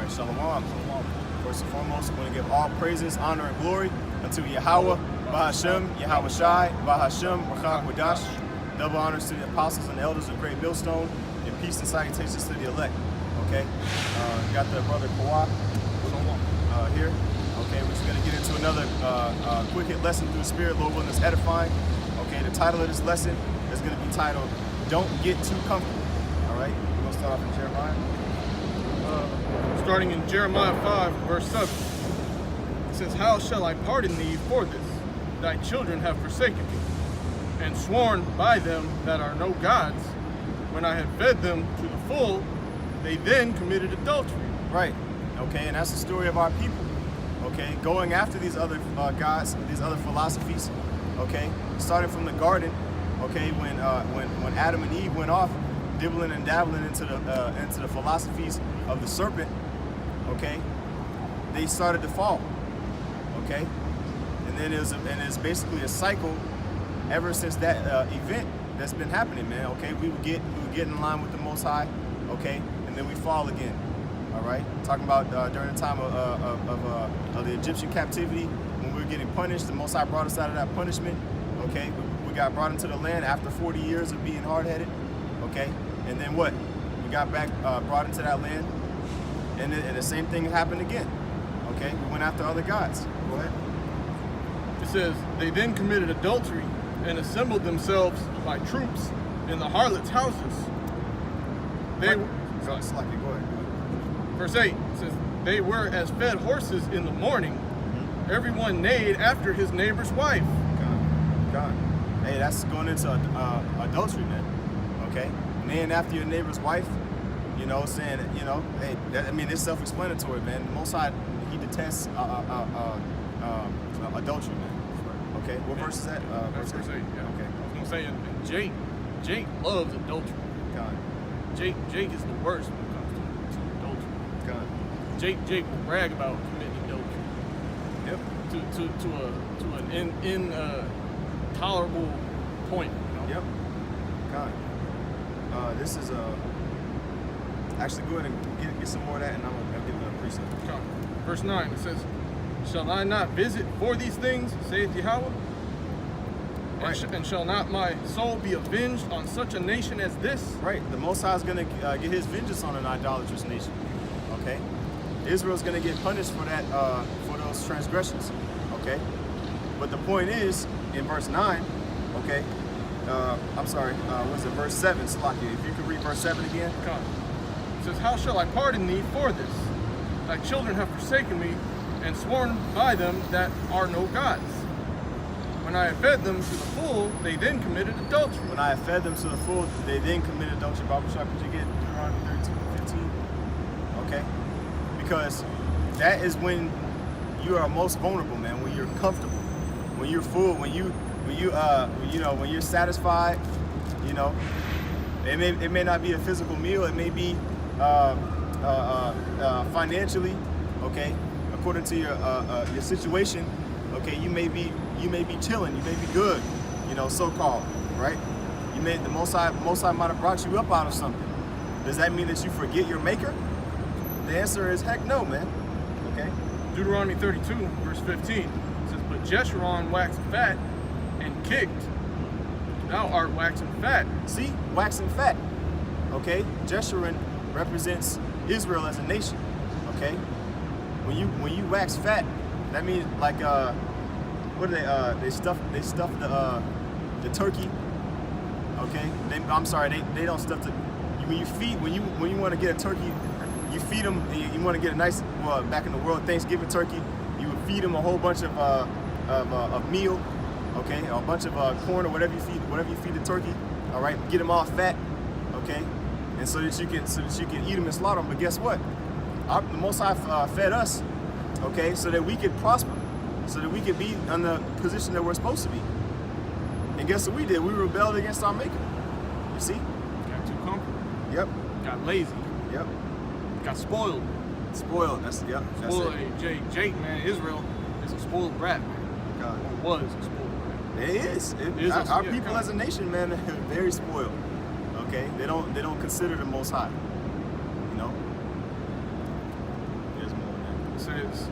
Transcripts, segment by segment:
right, Shalom. First and foremost, we want to give all praises, honor, and glory unto Yahweh, Bahashem, Yahweh Shai, Bahashem, Rachak Wadash. Double honors to the apostles and elders of Great Millstone, and peace and salutations to the elect. Okay, got the brother Kawhi here. Okay, we're just going to get into another quick hit lesson through the Spirit, Lord willing, is edifying. Okay, the title of this lesson is going to be titled, Don't Get Too Comfortable. All right, we're going to start off in Jeremiah. Starting in Jeremiah 5, verse 7. It says, How shall I pardon thee for this? Thy children have forsaken me, and sworn by them that are no gods. When I had fed them to the full, they then committed adultery. Right, okay, and that's the story of our people. Okay, going after these other gods, these other philosophies. Okay, starting from the garden. Okay, when Adam and Eve went off, dibbling and dabbling into the philosophies of the serpent. Okay, they started to fall. Okay, and then it's basically a cycle ever since that event that's been happening, man. Okay, we would get in line with the Most High. Okay, and then we fall again. All right, talking about during the time of the Egyptian captivity, when we were getting punished, the Most High brought us out of that punishment. Okay, we got brought into the land after 40 years of being hard-headed. Okay, and then what? We got back, brought into that land, and the same thing happened again. Okay, we went after other gods. Go ahead. It says, They then committed adultery and assembled themselves by troops in the harlots' houses. Go ahead. Verse 8 says, They were as fed horses in the morning. Everyone neighed after his neighbor's wife. God. Hey, that's going into adultery, man. Okay? Neighing after your neighbor's wife, you know, saying, you know, hey, it's self-explanatory, man. The Most High, he detests adultery, man. Okay, what verse is that? Verse 8, yeah. Okay. I was going to say, and Jake loves adultery. God. Jake is the worst when it comes to adultery. God. Jake will brag about committing adultery. Yep. To an intolerable point. You know? Yep. God. This is actually go ahead and get some more of that, and I'm gonna give it a precept. Verse 9, it says, Shall I not visit for these things, saith Yahweh? Right. And shall not my soul be avenged on such a nation as this? Right. The Most High is going to get his vengeance on an idolatrous nation. Okay. Israel's going to get punished for that, for those transgressions. Okay. But the point is, in verse 9, okay, I'm sorry, was it verse 7, Salaki? If you could read verse 7 again. It says, How shall I pardon thee for this? Thy children have forsaken me, and sworn by them that are no gods. When I have fed them to the full, they then committed adultery. When I have fed them to the full, they then committed adultery. Bible Shop, could you get Deuteronomy 32:15? Okay? Because that is when you are most vulnerable, man. When you're comfortable, when you're full, when you're satisfied. You know, it may not be a physical meal. It may be financially. Okay, according to your situation. Okay, you may be chilling, you may be good, you know, so-called, right? The Most High might have brought you up out of something. Does that mean that you forget your maker? The answer is heck no, man. Okay. Deuteronomy 32, verse 15 says, But Jeshurun waxed fat and kicked. Thou art waxing fat. See, waxing fat. Okay, Jeshurun represents Israel as a nation. Okay, when you wax fat, that means like what do they stuff the turkey. Okay, they don't stuff the when you want to get a turkey, you feed them. You want to get a nice back in the world Thanksgiving turkey, you would feed them a whole bunch of meal, okay, a bunch of corn or whatever you feed the turkey. All right, get them all fat, okay, and so that you can eat them and slaughter them. But guess what? The Most High fed us, okay, so that we could prosper, so that we could be in the position that we're supposed to be. And guess what we did? We rebelled against our Maker. You see? Got too comfortable. Yep. Got lazy. Yep. Got spoiled. Spoiled. That's it. Jake, man, Israel is a spoiled brat, man. God. Or was a spoiled brat. It is. Our people as a nation, man, are very spoiled. Okay? They don't consider the Most High. You know? says,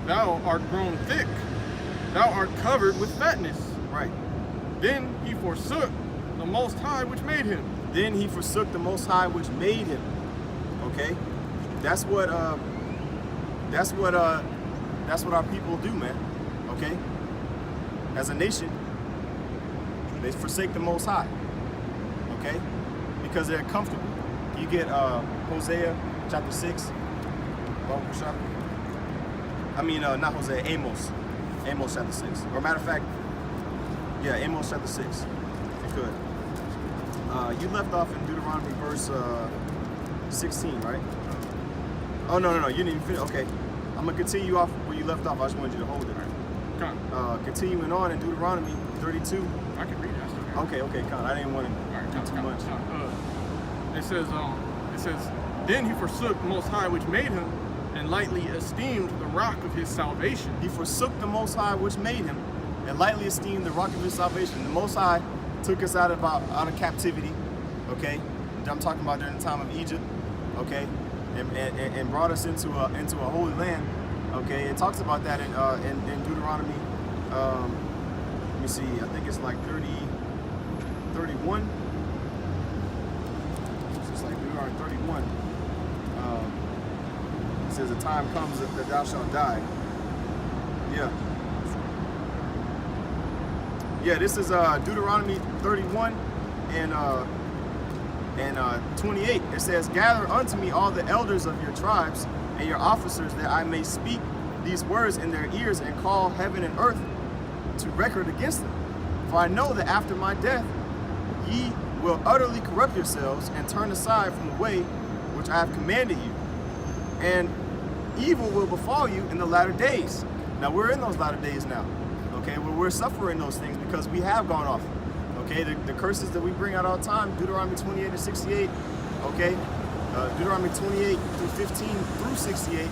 thou art grown thick, thou art covered with fatness. Right. Then he forsook the Most High which made him. Then he forsook the Most High which made him. Okay? That's what our people do, man. Okay? As a nation, they forsake the Most High. Okay? Because they're comfortable. You get Hosea chapter 6. Not Hosea, Amos. Amos chapter 6. Or matter of fact, yeah, Amos chapter 6. If you could. You left off in Deuteronomy verse 16, right? Oh, no, you didn't even finish. Okay. I'm going to continue off where you left off. I just wanted you to hold it, right? Continuing on in Deuteronomy 32. I can read it. Okay, Con. I didn't want to do too much. It says, then he forsook the Most High which made him, and lightly esteemed the rock of his salvation. He forsook the Most High which made him, and lightly esteemed the rock of his salvation. The Most High took us out of captivity, okay? I'm talking about during the time of Egypt, okay? And brought us into a holy land, okay? It talks about that in Deuteronomy. Let me see. I think it's like 31. It's like Deuteronomy 31. It says, "The time comes that thou shalt die." Yeah, this is Deuteronomy 31 and 28. It says, "Gather unto me all the elders of your tribes and your officers, that I may speak these words in their ears and call heaven and earth to record against them. For I know that after my death ye will utterly corrupt yourselves and turn aside from the way which I have commanded you. And evil will befall you in the latter days." Now we're in those latter days now. Okay, well, we're suffering those things because we have gone off. Okay, the curses that we bring out all the time, Deuteronomy 28 to 68. Okay, Deuteronomy 28 through 15 through 68.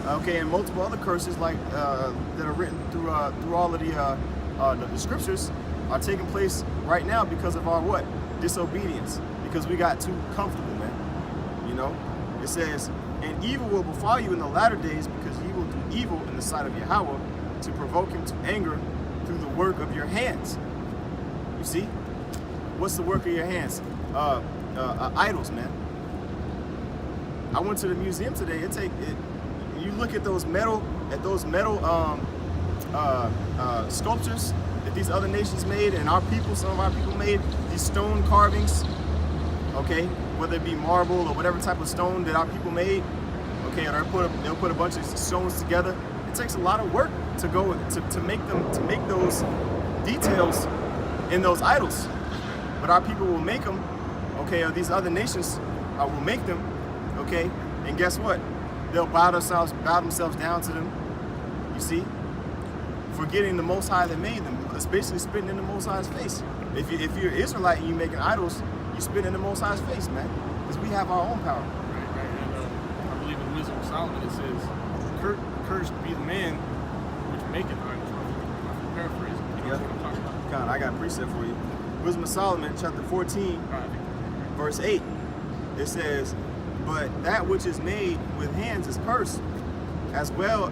Okay, and multiple other curses like that are written through all of the scriptures are taking place right now because of our what? Disobedience. Because we got too comfortable, man. You know, it says, "And evil will befall you in the latter days, because ye will do evil in the sight of Yahweh, to provoke him to anger through the work of your hands." You see? What's the work of your hands? Idols, man. I went to the museum today. You look at those metal sculptures that these other nations made, and some of our people made, these stone carvings, okay? Whether it be marble or whatever type of stone that our people made, okay, or they'll put a bunch of stones together. It takes a lot of work to make those details in those idols. But our people will make them, okay, or these other nations will make them, okay, and guess what? They'll bow themselves down to them, you see? Forgetting the Most High that made them. It's basically spitting in the Most High's face. If you're Israelite and you're making idols, you spit in the Most High's face, man. Because we have our own power. Right. And I believe in Wisdom of Solomon it says, "Cursed be the man which maketh idols." I'm paraphrasing. You know what I'm talking about? God, I got a precept for you. Wisdom of Solomon, chapter 14, verse 8. It says, "But that which is made with hands is cursed, as well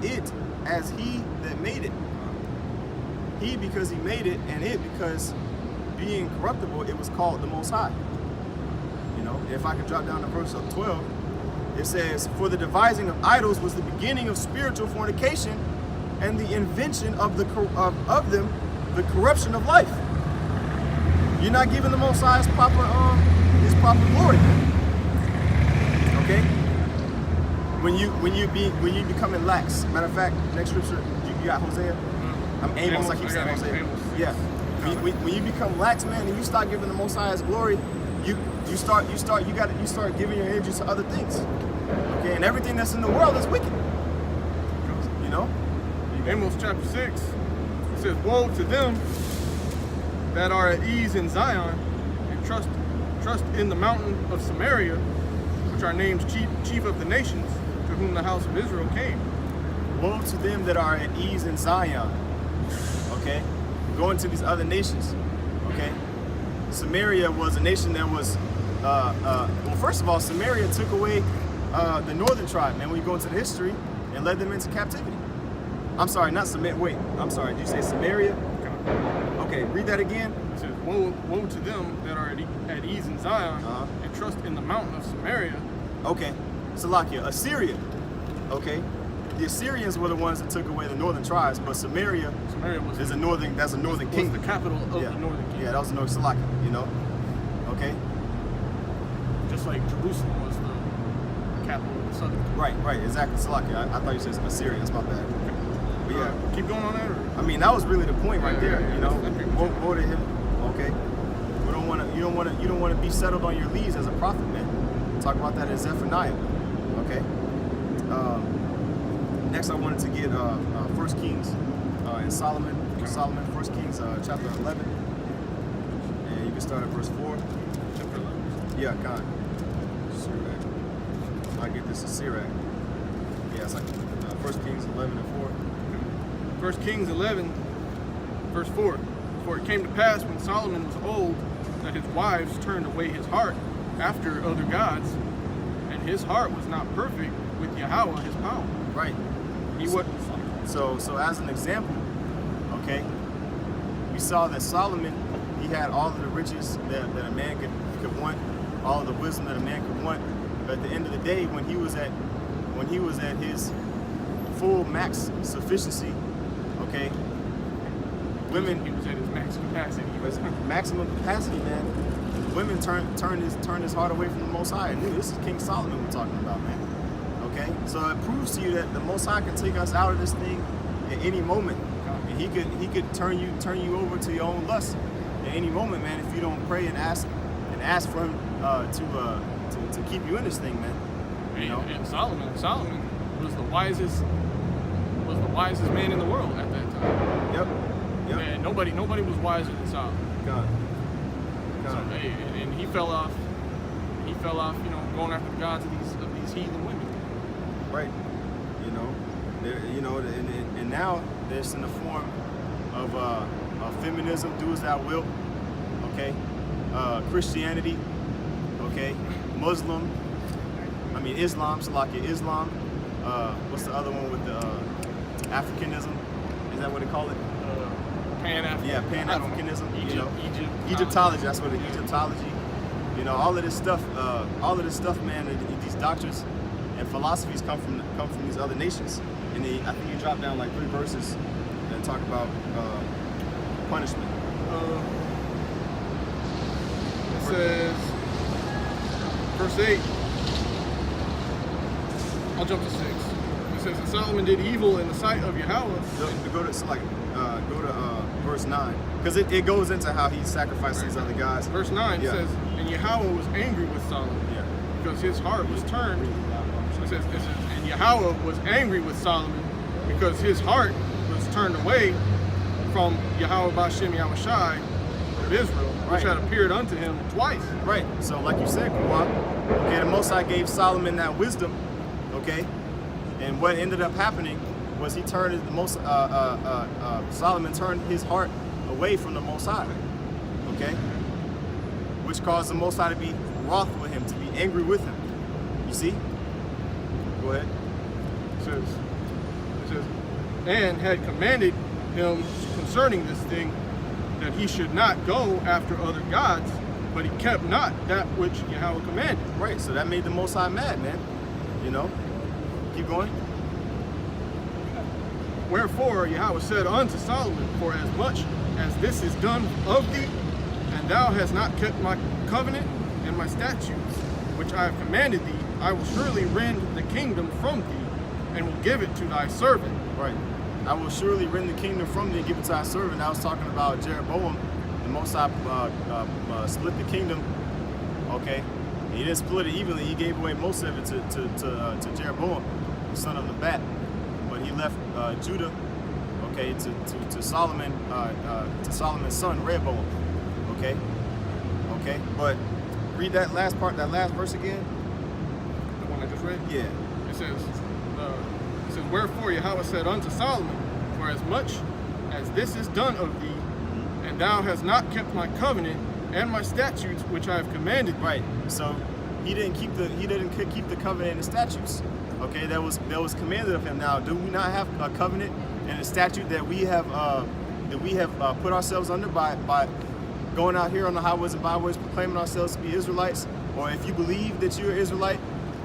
it as he that made it. He because he made it, and it because being corruptible, it was called the Most High." You know, if I could drop down to verse 12, it says, "For the devising of idols was the beginning of spiritual fornication, and the invention of them the corruption of life." You're not giving the Most High his proper glory. Okay? When you becoming lax. Matter of fact, next scripture, you got Hosea. I'm Amos. I keep saying Hosea. Yeah. When you become lax, man, and you start giving the Most High his glory, you start giving your energy to other things. Okay, and everything that's in the world is wicked. You know? Amos chapter 6, it says, "Woe to them that are at ease in Zion, and trust in the mountain of Samaria, which are named chief of the nations, to whom the house of Israel came." Woe to them that are at ease in Zion. Okay? Going to these other nations. Okay? Samaria was a nation that was, well, first of all, Samaria took away the northern tribe, man, when you go into the history, and led them into captivity. I'm sorry, not Samaria. Wait, I'm sorry. Did you say Samaria? Okay, read that again. It says, woe to them that are at ease in Zion and trust in the mountain of Samaria. Okay, Salakia, Assyria. Okay, the Assyrians were the ones that took away the northern tribes, but Samaria was is a northern. That's a northern kingdom. Was the capital of the northern kingdom. Yeah, that was the northern Salakia. You know. Okay. Just like Jerusalem was the capital of the southern kingdom. Right, exactly. Salakia. I thought you said Assyria. That's my bad. But yeah, keep going on that. Or? I mean, that was really the point right there. Yeah, you know, woe to him. Okay. We don't want to. You don't want to be settled on your leads as a prophet, man. Talk about that in Zephaniah. Okay. Next, I wanted to get 1 Kings and Solomon. Solomon, 1 Kings chapter 11, and you can start at verse 4. Chapter 11. Yeah, God. Sirach. I get this in Sirach. Yeah, it's like 1 Kings 11 and 4. 1 Kings 11, verse 4. For it came to pass when Solomon was old that his wives turned away his heart after other gods, and his heart was not perfect with Yahweh his power. Right. So as an example, okay, we saw that Solomon, he had all of the riches that a man could want, all of the wisdom that a man could want. But at the end of the day, when he was at his full max sufficiency, okay, women, he was at his max capacity. Maximum capacity, man. Women turned his heart away from the Most High. And this is King Solomon we're talking about, man. Okay, so it proves to you that the Most High can take us out of this thing at any moment, and He could turn you over to your own lust at any moment, man. If you don't pray and ask for Him to keep you in this thing, man. You know? And Solomon was the wisest man in the world at that time. Yep. And nobody was wiser than Solomon. God. So, and he fell off. You know, going after the gods of these heathen women. Right. And now there's in the form of feminism, do as thou wilt. Okay. Christianity. Okay. Islam. Salakia, Islam. What's the other one with the Africanism? Is that what they call it? Pan-Africanism. Yeah, Pan-Africanism. Egypt. Egyptology. That's what it is. Egyptology. You know, all of this stuff, man. These doctrines and philosophies come from these other nations. And I think you drop down like 3 verses and talk about punishment. It says, verse 8. I'll jump to 6. It says, and Solomon did evil in the sight of Yahweh. Go to verse 9, because it goes into how he sacrificed these other guys. Verse 9 says, and Yahweh was angry with Solomon because his heart was turned. It says, and Yahweh was angry with Solomon because his heart was turned away from Yahweh Bashem Yahushai of Israel, which had appeared unto him twice. Right. So, like you said, Kawhi, okay, the Most High gave Solomon that wisdom. Okay, and what ended up happening was he turned Solomon turned his heart away from the Most High. Okay, which caused the Most High to be wroth with him, to be angry with him. You see? Go ahead. It says, and had commanded him concerning this thing that he should not go after other gods, but he kept not that which Yahweh commanded. Right. So that made the Most High mad, man. You know. Keep going. Wherefore Yahweh said unto Solomon, for as much as this is done of thee, and thou hast not kept my covenant and my statutes, which I have commanded thee, I will surely rend the kingdom from thee, and will give it to thy servant. Right. I will surely rend the kingdom from thee and give it to thy servant. I was talking about Jeroboam. The Most High split the kingdom. Okay. He didn't split it evenly. He gave away most of it to Jeroboam, the son of Nebat. But he left Judah, okay, to Solomon, to Solomon's son Rehoboam. Okay. But read that last part, that last verse again. The one I just read. Yeah. It says, wherefore Yahweh said unto Solomon, for as much as this is done of thee, and thou hast not kept my covenant and my statutes which I have commanded. Right. So he didn't keep the covenant and the statutes. Okay, that was commanded of him. Now, do we not have a covenant and a statute that we have put ourselves under by going out here on the highways and byways proclaiming ourselves to be Israelites? Or if you believe that you're an Israelite,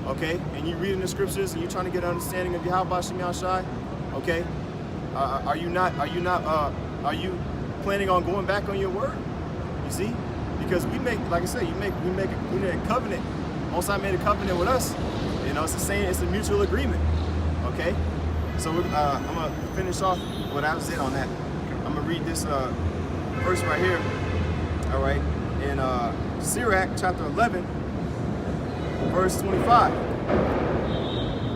okay, and you're reading the scriptures and you're trying to get an understanding of Yahweh Shem Yahushai, okay, are you planning on going back on your word? You see, because we make, like I said, we made a covenant. Most High made a covenant with us. You know, it's the same. It's a mutual agreement. Okay, so I'm gonna finish off what that was it on that. I'm gonna read this verse right here. All right, in Sirach chapter 11, verse 25.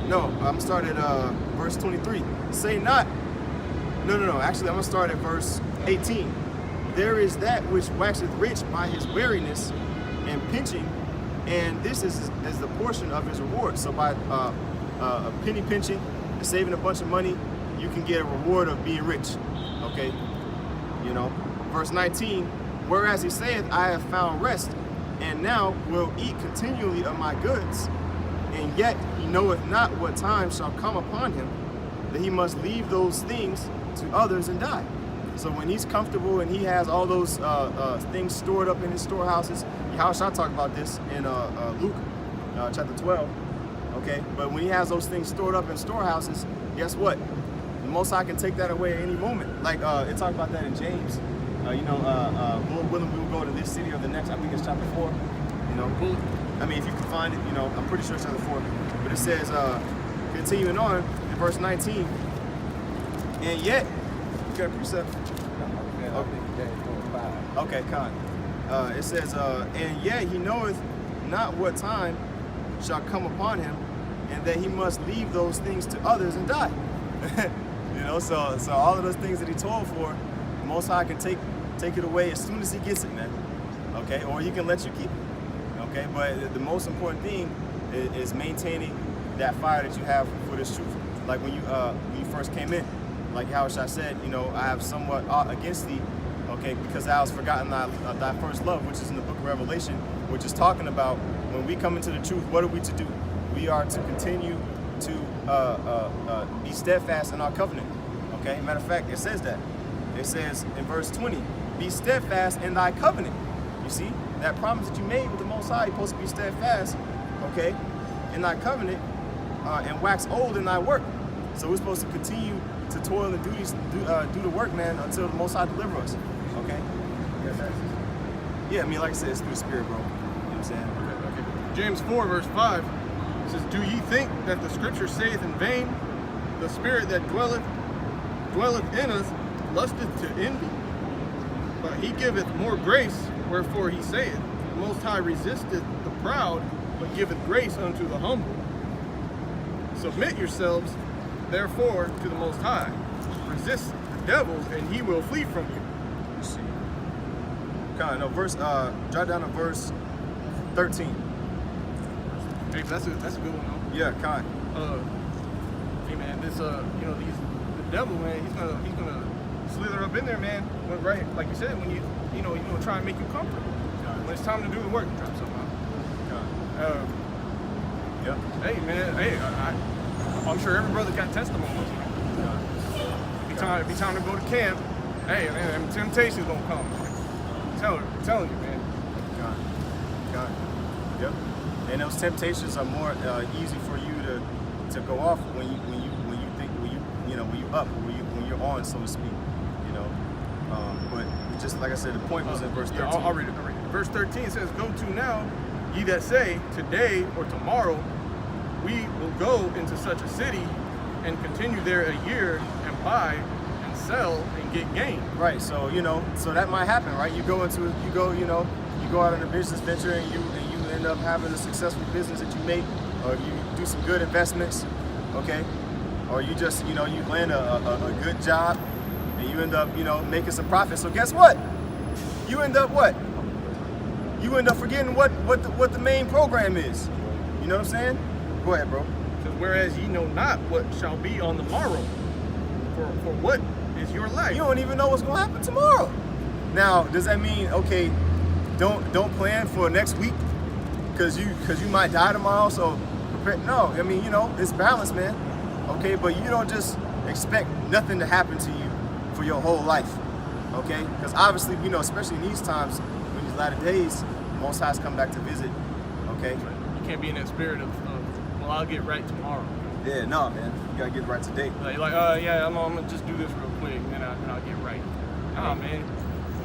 No, I'm starting at verse 23. Say not. No. Actually, I'm gonna start at verse 18. There is that which waxeth rich by his wariness and pinching, and this is the portion of his reward. So by penny pinching and saving a bunch of money, you can get a reward of being rich. Okay, you know. Verse 19. Whereas he saith, I have found rest, and now will eat continually of my goods, and yet he knoweth not what time shall come upon him, that he must leave those things to others and die. So when he's comfortable and he has all those things stored up in his storehouses, Yahushua talk about this in Luke chapter 12, okay? But when he has those things stored up in storehouses, guess what? The Most High can take that away at any moment. Like it talked about that in James. Lord willing, we will go to this city or the next. I think it's chapter 4. You know, I mean, if you can find it, you know, I'm pretty sure it's chapter 4. But it says, continuing on in verse 19, and yet, you got a precept? Okay, Khan. It says, and yet he knoweth not what time shall come upon him, and that he must leave those things to others and die. You know, so all of those things that he told for, the Most High can take it away as soon as he gets it, man. Okay, or he can let you keep it. Okay, but the most important thing is maintaining that fire that you have for this truth. Like when you first came in, like Yahushua said, you know, I have somewhat against thee, okay, because thou hast forgotten thy first love, which is in the book of Revelation, which is talking about when we come into the truth, what are we to do? We are to continue to be steadfast in our covenant. Okay, matter of fact, it says that. It says in verse 20, be steadfast in thy covenant. You see, that promise that you made with the Most High, you're supposed to be steadfast, okay, in thy covenant, and wax old in thy work. So we're supposed to continue to toil and do the work, man, until the Most High deliver us. Okay? Yeah, I mean, like I said, it's through the Spirit, bro. You know what I'm saying? Okay. James 4, verse 5 says, do ye think that the scripture saith in vain, the spirit that dwelleth in us lusteth to envy? But he giveth more grace, wherefore he saith, the Most High resisteth the proud, but giveth grace unto the humble. Submit yourselves, therefore, to the Most High. Resist the devil, and he will flee from you. Let's see. Kind of, drop down to verse 13. Hey, that's a good one, though. Yeah, kind. Hey man, this the devil, man, he's gonna slither up in there, man. When, right, like you said, when you try and make you comfortable. When it's time to do the work, drop something out. Yeah. Hey man, I'm sure every brother got testimonies. Be time to go to camp. Hey man, them temptations gonna come. I'm telling you, man. God. Yep. And those temptations are more easy for you to go off when you up, when you're on, so to speak. You know. But just like I said, the point was in verse 13. Yeah, I'll read it. Verse 13 says, "Go to now, ye that say, today or tomorrow, we will go into such a city and continue there a year and buy and sell and get gain." Right. So so that might happen, right? You go out on a business venture and you end up having a successful business that you make, or you do some good investments, okay? Or you just you land a good job and you end up making some profit. So guess what? You end up what? You end up forgetting what the main program is. You know what I'm saying? Go ahead, bro. Says, whereas ye know not what shall be on the morrow, for what is your life? You don't even know what's gonna happen tomorrow. Now, does that mean, okay, don't plan for next week? because you might die tomorrow. So prepare. No, I mean, you know, it's balance, man. Okay, but you don't just expect nothing to happen to you for your whole life. Okay, because obviously we know, especially in these times, in these latter days, Most High's come back to visit. Okay. You can't be in that spirit of well, I'll get right tomorrow. Yeah, no, man. You gotta get it right today. Like, yeah, I'm gonna just do this real quick, and then I'll get right. Nah, man.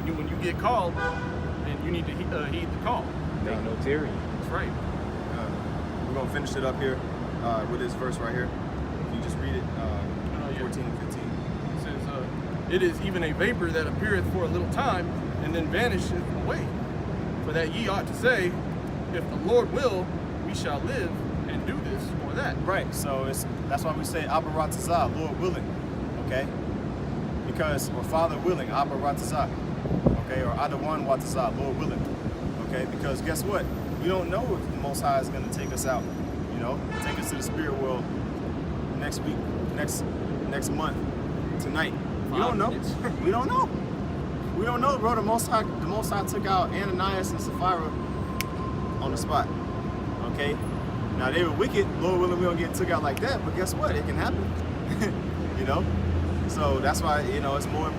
When you get called, then you need to heed the call. Make no tearing. That's right. We're gonna finish it up here with this verse right here. Can you just read it? 14 and 15. It says, "It is even a vapor that appeareth for a little time, and then vanisheth away. For that ye ought to say, if the Lord will, we shall live and do this or that." Right. So that's why we say Abba Ratazah, Lord willing. Okay. Because or Father willing, Abba Ratazah. Okay, or Adawan Watazah, Lord willing. Okay, because guess what? We don't know if the Most High is going to take us out. You know, take us to the spirit world next week, next month, tonight. We don't know. We don't know. We don't know, bro. The Most High took out Ananias and Sapphira on the spot. Okay. Now they were wicked. Lord willing, we don't get took out like that. But guess what? It can happen. You know. So that's why, you know, it's more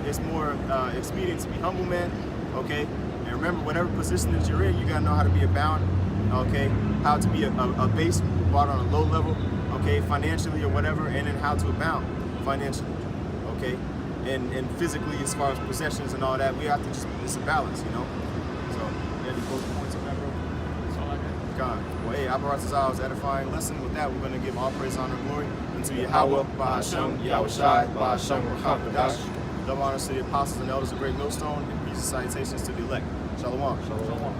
expedient to be humble, man. Okay. And remember, whatever position that you're in, you gotta know how to be abound. Okay. How to be a base brought on a low level. Okay, financially or whatever, and then how to abound financially. Okay. And physically, as far as possessions and all that, we have to it's a balance, you know. So, any closing points on that, bro? That's all I got. God. Well, hey, Abba Ratazah's edifying lesson. With that, we're going to give all praise, honor, and glory unto Yahweh, Bahashem, Yahushai, Bahashem, Rakakadash. Double honors to the apostles and elders of Great Millstone, and peace and salutations to the elect. Shalom. Shalom.